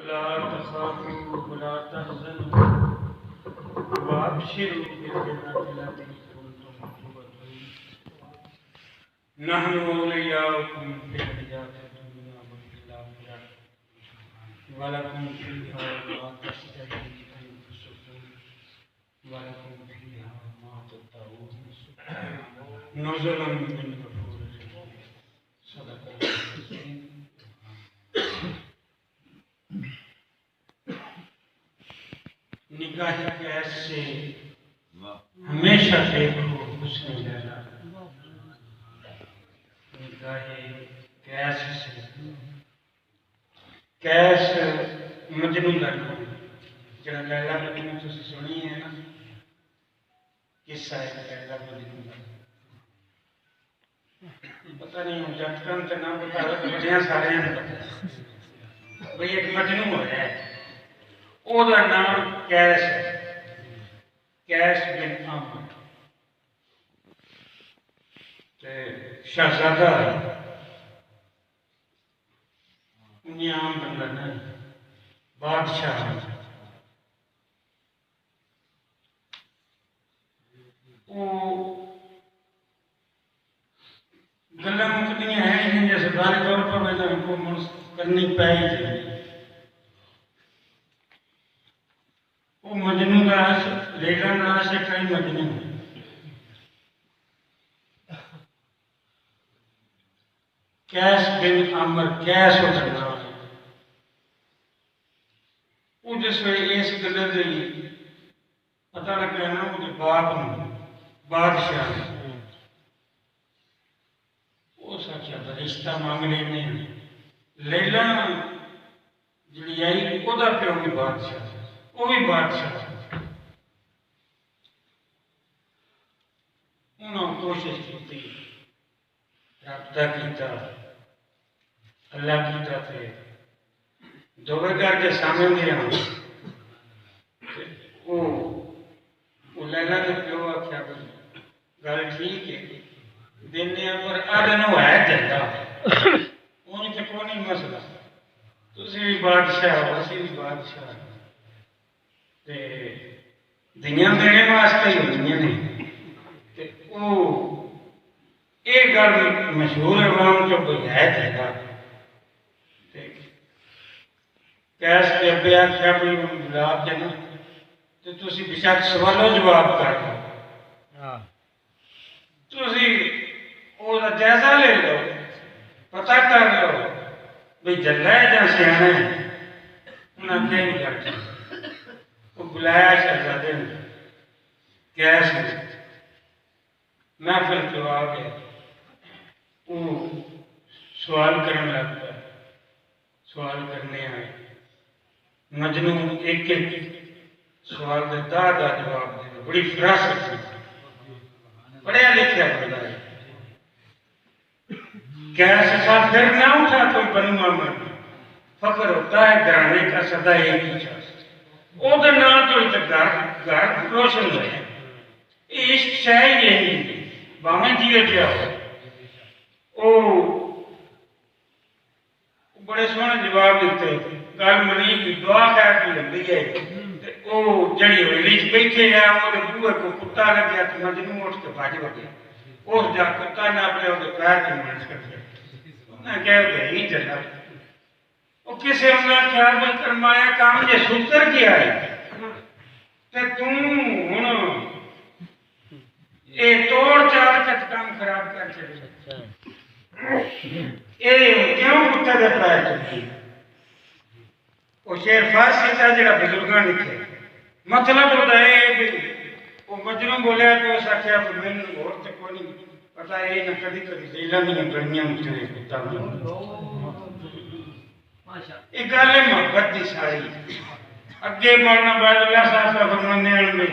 ولا تخافوا ولا تحزنوا وابشروا بالجنة التي كنتم توعدون نحن أولياؤكم في الحياة الدنيا وفي الآخرة ولكم فيها ما تشتهي أنفسكم ولكم فيها ما تدعون نزلا من غفور رحيم صدق اللہ العظیم۔ نگاہ قیس سے ہمیشہ دیکھو حسن لیلا، نگاہ قیس سے قیس مجنوں لگا جڑا لیلا مجنوں تسی سنی ہے نا قصہ ہے لیلا مجنوں لگا پتہ نہیں ہوں جٹکن تے نہ پتہ بڑیاں سارے ہیں پتہ بھئی ایک مجنوں ہو رہا ہے او دا نام قیس ہے، قیس بن عامر تے شہزادہ ہے، انہیں عام بندہ نہیں بادشاہ ہے۔ وہ گلہ مکدیاں ہیں جیسے ظاہری طور پر میں نے کو کرنی پائی تھی۔ وہ مجنوں کا عاشق لیلا کا عاشق ہے مجنوں، قیس بن عامر قیس ہو سکتا ہے۔ وہ جس میں اس گلے دی پتہ لگ گیا نا وہ باپ بادشاہ ہے، وہ سچا رشتہ مانگ لینے لیلا جڑی آئی وہ دا پیو بھی بادشاہ وہ بھی بادشاہ۔ انہوں نے کوشش کی رابطہ کیتا اللہ کیتا تھے دوبے گھر کے سامنے دیا وہ لیلا کے پیو آکھیا بھئی گل ٹھیک ہے دینے پر آدھنو ہے جلدہ انہیں تے کوئی نہیں مسئلہ تسی بھی بادشاہ ہو اسی بھی بادشاہ دیاں میرے واسطے ہی ہوئی نہیں وہ ایک گل مشہور عوام جو کوئی ہے جگہ قیس کے ابے آکھیا بھی بلا کے نا تو تسی بشک سوالو جواب کر دو تسی وہ جائزہ لے لو پتہ کر لو بھئی جلہ ہے جہاں سیانے ہیں انہاں کیا نہیں کرتے وہ بلایا شہزادے نے قیس نے محفل جو آگے وہ سوال کرنے لگتا ہے سوال کرنے آئے مجنوں ایک ایک سوال دے دا جواب دے بڑی فراست تھی پڑھیا لکھیا بڑھا ہے قیس صاحب پھر نہ اٹھا کوئی بنو عامر فخر ہوتا ہے گھرانے کا سدا ایک ہی چاہتا او دے نا تو گھر روشن ہوئے عشق شاہی یہی باہیں جیے کیا ہو بڑے سونے جواب دیتے گل منی کی دعا خیر کی لگی ہے او جڑی ہوئی لیچ بیٹھے ہیں وہ دے بوئے کو کتا لگیا تو مجنوں اٹھ کے بھاج بگیا اس جا کتا نہ اپنے وہ دے پیر کی منس کر دیا انہیں کہہ گئے ہی چلا وہ کسے انہیں خیال میں کرمایا کام یہ ستر کیا ہے تے تم اے توڑ چار کت کام خراب کر چلے اے کیوں کتے دے پائے چکی وہ شیر فارسی تھا جڑا بزرگاں لکھے مطلب ہوتا ہے وہ مجنوں بولیا تو اس آکھیا کہ میں نے اور تے کوئی نہیں پتہ ہے نہ کدی کدی لیلا نہیں گڑیاں مجھے کتا ایک گالے محبت دی ساری اگے مولانا باید اللہ صاحب کا فرمانے میں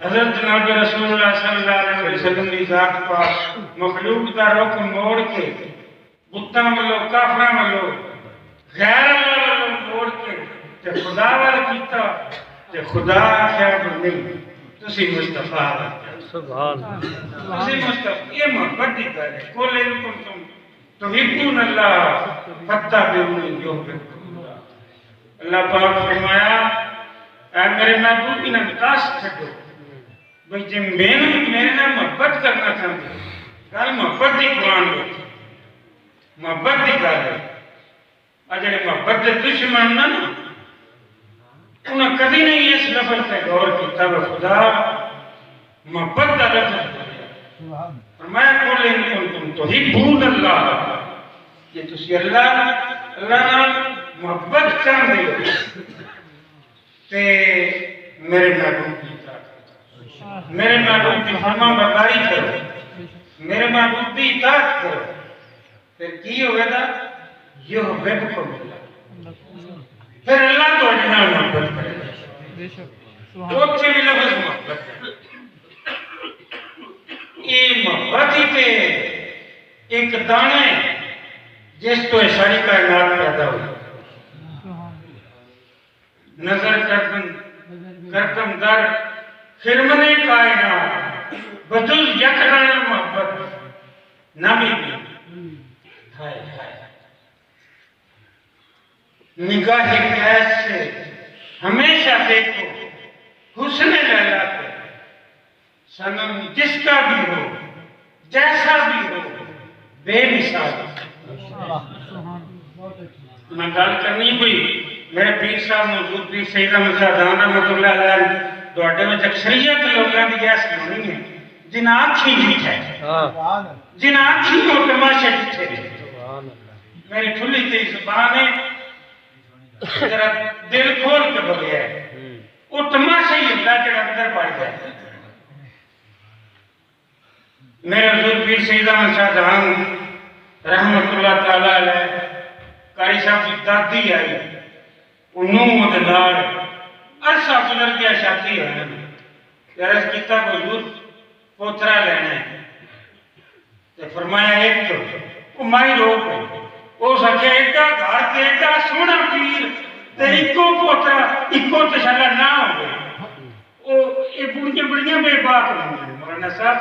حضرت جناب رسول اللہ صلی اللہ علیہ وسلم کی ذات پاک مخلوق دا رخ موڑ کے بتاں ملو کافراں ملو غیر اللہ ملو موڑ کے تے خدا وال کیتا تے خدا آخیا نہیں تسی مصطفیٰ سبحان تسی مصطفیٰ یہ محبت دی گل ہے قل ان کنتم تحبون اللہ فاتبعونی یحببکم اللہ اللہ پاک فرمایا اے میرے محبوب کی نمکاس چھڑو بھئی جب میرے نام محبت کرنا چاہتے کل محبت دی قرآن ہوتی محبت دی گل ہے اجڑے محبت دے دشمن نا انہاں کبھی نہیں اس لفظ پہ غور کیتا وہ خدا محبت دا لفظ فرمایا قل ان کنتم تحبون اللہ یہ تسی اللہ نال محبت چاہتے ہو تے میرے محبوب کی اطاعت کرو میرے محبوب کی فرما برداری کرو میرے محبوب کی اطاعت کرو پھر کی ہوگا تھا یحببکم اللہ پھر اللہ تو اجنا محبت کرے وہ چلی لفظ محبت ہے یہ محبت ہی تے ایک دانے جس تو ساری کائنات پیدا ہوئی نظر کردم در خرمن کائنات بدل یکران محبت نامی بھی نگاہ قیس سے ہمیشہ دیکھو حسن لیلا کو سنم جس کا بھی ہو جیسا بھی ہو بے مثال میں گل کرنی ہوئی میرے پیر صاحب موجود بھی سید احمد شاہ جان رحمۃ اللہ علیہ دوڑے میں اکثریت لوگوں کی گیس نہیں ہے جن آنکھی جھٹے جن آنکھی کو تماشے جھٹے میری ٹھلی تھی زبان ہے ذرا دل کھول کے بولے ہے وہ تماشے ہی اللہ کے اندر پڑ جائے میرے حضور پیر سید احمد شاہ جان رحمۃ اللہ تعالیٰ علیہ قاری صاحب کی دادی آئی انہوں دلال عرصہ گزر گیا شادی ہے عرض کیتا حضور پوترا لینا ہے فرمایا ایک تو مائی رو پہ وہ سکے ایڈا گھر کے ایڈا سونا پیر تے ایکو پوترا ایکو تشالہ نہ ہو گئے یہ بڑیاں بے باک نہیں ہیں مولانا صاحب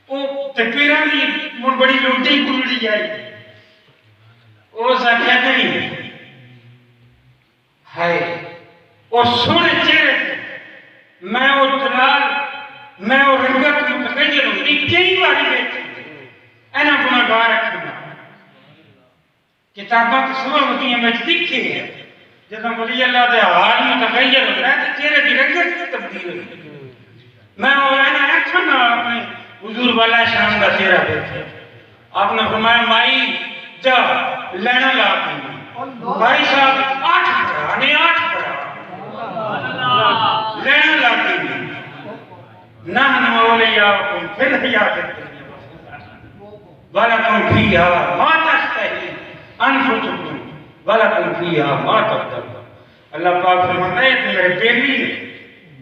وہ پیران دی من بڑی لوٹی گلڑی آئی وہ سکے نہیں ہائے وہ سونے چہرے میں وہ دلال میں وہ رنگت متغیر ہوں کئی باری بیٹھی اینا گناہگار رکھنا کتابات سوا ہوتی ہیں میں لکھی ہے جب ولی اللہ دے حال متغیر ہوتا ہے تو چہرے دی رنگت کی تبدیل ہوتی میں وہ اینا رکھنا اپنے حضور والا شام کا چہرہ بیٹھے آپ نے فرمایا مائی جا لینا لاتی بھائی صاحب 8 پڑھا نہیں 8 پڑھا لینا لاتی نحن اولیاءکم فی الحیات الدنیا ولکم فیہا ما تشتہی انفسکم ولکم فیہا ما تدعون اللہ پاک فرماتا ہے کہ میرے بیلی نے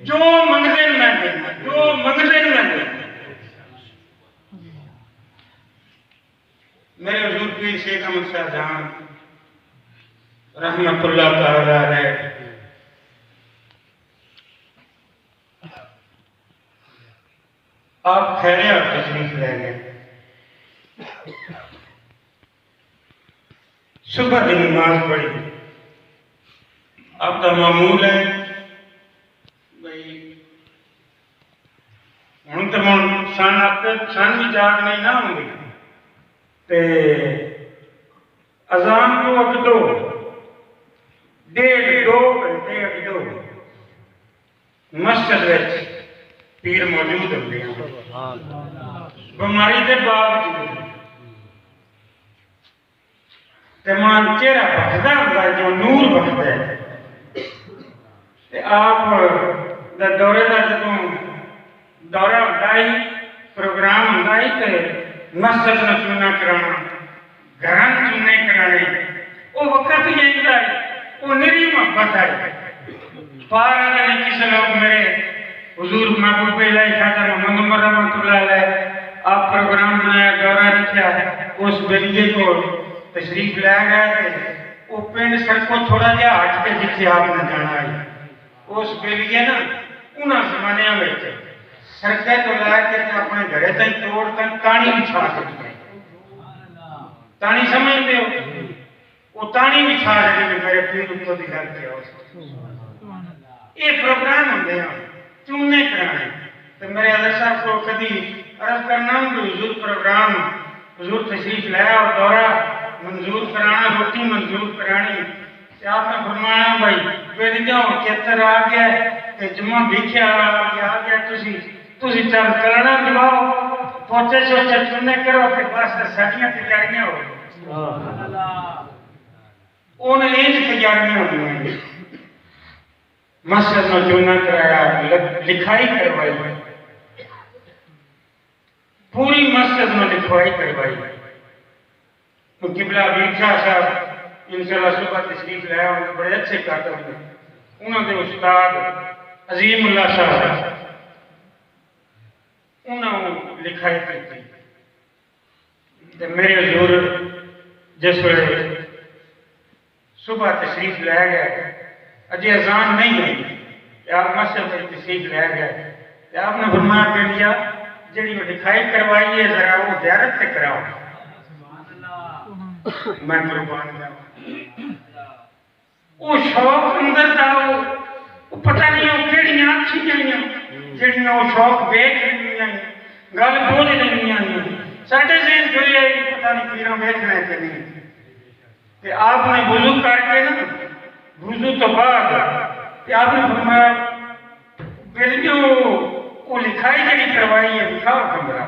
جو منگلین میں دینا جو منگلین میں دینا میرے حضور پیر شیخ احمد شاہ جان رحمت اللہ تعالیٰ علیہ آپ خیرے اور تشریف لے گئے صبح کی نماز پڑھی آپ کا معمول ہے بھئی ہوں تو سن آپ سن بھی جاگ نہیں نہ ہوں گی اذان کو وقت دو 1.5-2 گھنٹے اگدو مسجد وچ پیر موجود ہوتے ہیں بیماری دے باوجود تمام چہرہ بخدا ہوتا ہے جو نور بخدا ہے آپ دورے دا جدوں دورہ ہوتا ہی پروگرام ہوتا ہی تے مسجد میں سننا کرانا گھران سننے کرانے وہ وقت ہی ہے وہ نری محبت ہے پارا نہیں کسی لوگ میرے حضور محبوب الہی خاطر محمد عمر رحمت اللہ علیہ آپ پروگرام بنایا دورہ رکھا اس بلیے کو تشریف لے گئے تھے وہ پینڈ سڑکوں تھوڑا جہا ہٹ کے جتنے آپ نے جانا ہے اس بلیے نا انہاں زمانے میں سڑکیں تو لائے کے اپنے گھرے تک توڑ تک تانی بچھا سکتے تانی سمجھتے ہو وہ تانی بھی کھا رہے ہیں میرے پیر اتوں کی گل کیا یہ پروگرام ہوتے ہیں چونے کرانے تو میرے حضرت صاحب کو کبھی عرض کرنا ہوں کہ حضور پروگرام حضور تشریف لایا اور دورہ منظور کرانا روٹی منظور کرانی کہ آپ نے فرمایا بھائی پھر جاؤ چتر آ گیا کہ جمعہ بھیکھیا آ گیا تسی چل کرنا دلاؤ پوچھے سوچے چونے کرو کہ بس ساڑیاں تجاریاں ہو انہیں ایج تجاریاں ہوئی مسجد میں چونا کرایا لکھائی کروائی پوری مسجد میں لکھوائی کروائی تو قبلہ حبیب شاہ صاحب انشاءاللہ صبح تشریف لایا انہیں بڑے اچھے کاتب نے انہوں نے استاد عظیم اللہ صاحب انہوں لکھائی کی تھی میرے حضور جس وقت صبح تشریف لے گئے اجے اذان نہیں ہوئی کہ آپ مسجد میں تشریف لے گئے آپ نے فرمایا بیٹیا جڑی وہ لکھائی کروائی ہے ذرا وہ زیارت سے کراؤ میں قربان جاؤں وہ شوق اندر تھا وہ پتہ نہیں وہ کیڑیاں اچھی جائیاں جڑیاں وہ شوق ویکھ نہیں آئی گل بوجھ نہیں آئی ساڈے ذہن چلے آئی پتہ نہیں پیراں ویکھنا ہے کہ نہیں کہ آپ نے وضو کر کے نا وضو تو بعد کہ آپ نے فرمایا بیلیوں وہ لکھائی جڑی کروائی ہے دکھاؤ کمرہ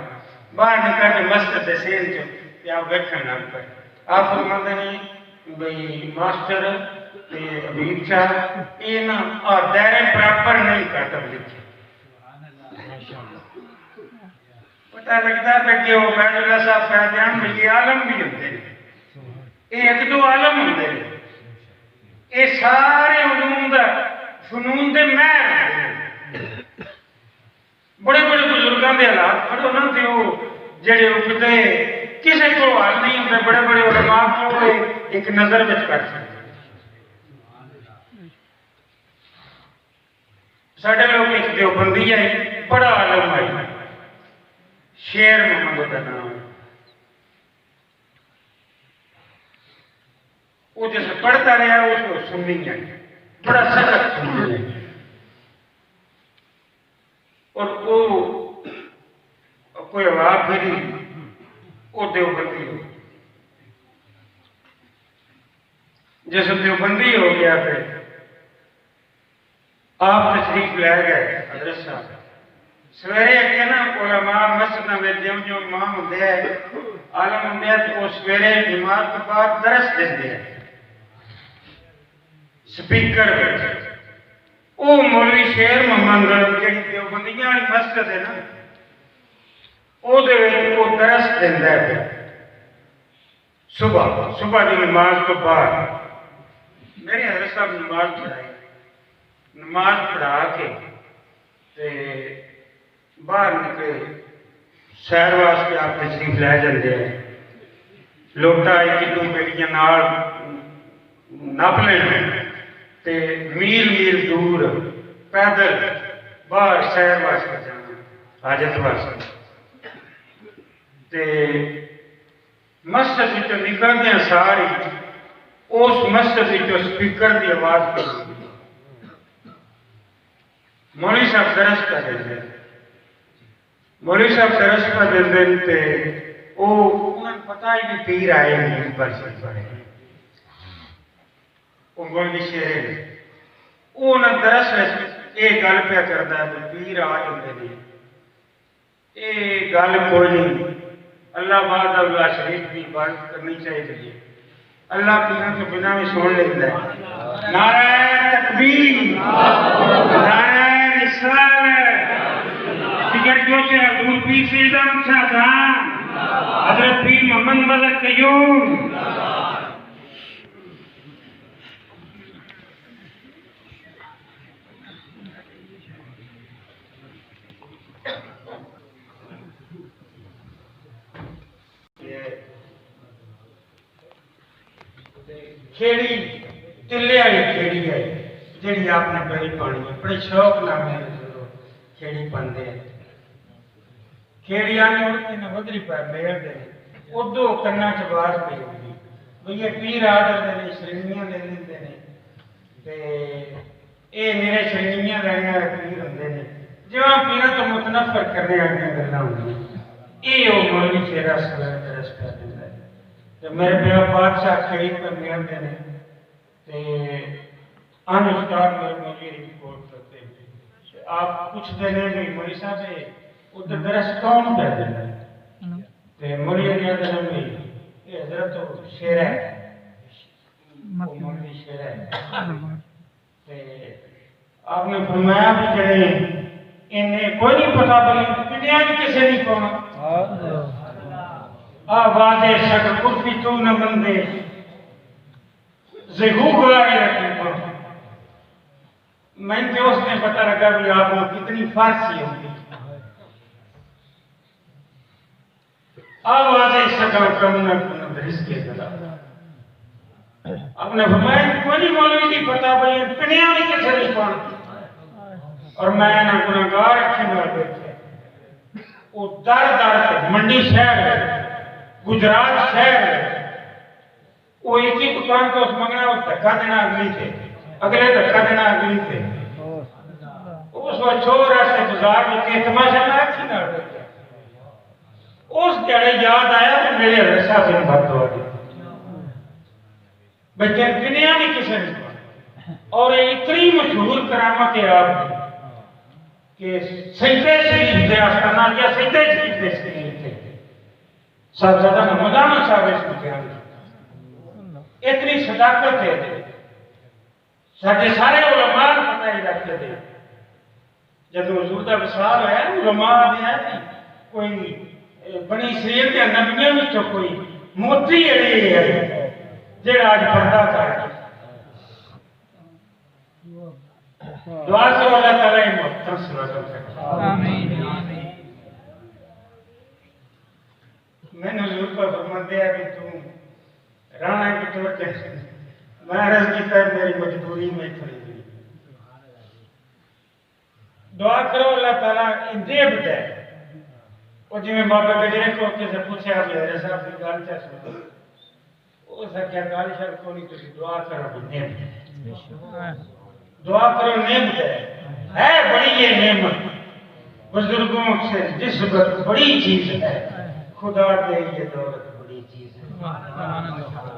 باہر نکل کے مسجد دے سین چ کہ آپ ویکھن لگ پے آپ فرماتے ہیں بھئی ماسٹر حبیب شاہ یہ نا اور دائرے برابر نہیں کاتب لکھے پتہ لگتا ہے کہ وہ عبید اللہ صاحب فیضان میں یہ عالم بھی ہوتے ہیں یہ ایک دو عالم ہوتے ہیں یہ سارے علوم دا فنون دے مہر بڑے بڑے بزرگاں دے حالات پڑھو نا تے وہ جڑے اٹھتے کسی کو حال نہیں ہوتے بڑے بڑے علماء کو ایک نظر وچ کر سکتے ساڈے لوگ ایک دیوبندی آئی بڑا عالم آئی شیر محمد کا نام وہ جیسے پڑھتا رہا اس کو سننی ہے بڑا سخت سننی ہے اور وہ کوئی آواز پھری وہ دیوبندی ہو جیسے دیوبندی ہو گیا پھر آپ تشریف لے گئے حضرت صاحب سویرے اگے نا علماء مسجد میں جو امام ہوتے ہیں عالم ہوتے ہیں تو وہ سویرے جماعت کے بعد درس دیتے ہیں سپیکر وہ مولوی شیر محمد جی دیوبندیاں والی مسجد ہے نا وہ درس دینا ہے صبح کی نماز تو بعد میرے حضرت صاحب نماز پڑھائی نماز پڑھا کے باہر نکلے سیر واسطے آپ تشریف لے جاتے ہیں لوٹا ایک دو بیٹیاں نال نپ لینا تے میل میل دور پیدل باہر سیر واسطے جانا حاجت واسطے تے مسجد وچوں نکلدیاں ساری اس مسجد وچوں سپیکر دی آواز پڑی مولوی صاحب درس پہ دے مولوی صاحب درس پہ دے تے انہوں نے پتا ہی نہیں پیر آئے نہیں پر سے پڑے وہ مولوی شیر نے وہ نہ درس یہ گل پہ کرتا ہے پیر آ جاتے ہیں یہ گل کوئی نہیں اللہ باد اللہ شریف کی عبادت کرنی چاہیے اللہ پیروں کے بنا بھی سن لیتا ہے نعرہ تکبیر نعرہ رسالت فکر جوش حضور پیر سید احمد شاہ جان حضرت پیر محمد ملک قیوم کھیڑی تلے والی کھیڑی ہے جی آپ نے بڑی پانی ہے بڑے شوق نہ کھیڑی پاندے ہیں کھیڑی آنے وقت ودری پہ میل دے ادو کنا چ باز پی ہوگی بھئی پیر آ جاتے ہیں شرینیاں لے لیتے ہیں یہ میرے شرینیاں لینے والے پیر ہوتے ہیں جو پیروں تو متنفر کرنے والی گلاں ہوندیاں یہ وہ مولوی چہرہ درس کر دیتا ہے تو میرے پیو بادشاہ کھڑی پر ملتے ہیں ان استاد میرے مولوی رپورٹ کرتے ہیں آپ پوچھتے ہیں کہ مولوی صاحب ادھر درس کون کر دیتا ہے مولوی نے کہا کہ یہ حضرت تو شیر ہے مولوی شیر ہے آپ نے فرمایا بھی جڑے انہیں کوئی نہیں پتا بلی دنیا میں کسے نہیں پانا آواز شکر کفی تو نہ بندے زہو گواہی رکھی پانا میں نے اس نے پتا لگا بھی آپ کو کتنی فارسی ہوگی آواز شکر کم نہ کن دھرس کے دلا آپ نے فرمایا کوئی نہیں مولوی نہیں پتا بھئی دنیا میں کسے نہیں پانا اور میں نے گناہگار رکھی مار بیٹھے وہ در در سے منڈی شہر ہے گجرات شہر ہے وہ ایک ہی دکان کو اس منگنا وہ دھکا دینا اگلی تھے اگلے دھکا دینا اگلی تھے اس وقت چھوڑ ایسے گزار میں کہ تماشا میں اچھی نہ بیٹھے اس دیڑے یاد آیا کہ میرے رسا بن بھت ہو گئی بچے دنیا میں کسے نہیں پانا اور اتنی مشہور کرامت ہے آپ کی کہ سجدے شریف دے آستانہ یا سجدے شریف دے شریف دے صاحبزادہ مولانا صاحب اس کو بیان اتنی صداقت ہے سارے سارے علماء پتہ ہی رکھتے تھے جب حضور دا وصال ہے علماء نے ہے کوئی بنی اسرائیل کے نبیوں میں کوئی موتی ہے جڑا آج پردہ کر دعا کرو اللہ تعالیٰ محترم صلی آمین میں نے حضور کو فرمان دیا کہ تم رانا کی طور کے میں عرض کی طرح میری مجبوری میں کھڑی ہوئی دعا کرو اللہ تعالیٰ ان دے بجائے اور جی میں بابا گجرے کو کسے پوچھے آپ یہ صاحب کی گال چاہ سکتا وہ سا کیا گال شاید کو نہیں تو دعا کرو بھی نعمت دعا کرو نعمت ہے بڑی یہ نعمت بزرگوں سے نسبت بڑی چیز ہے خدا دے یہ دولت بڑی چیز ہے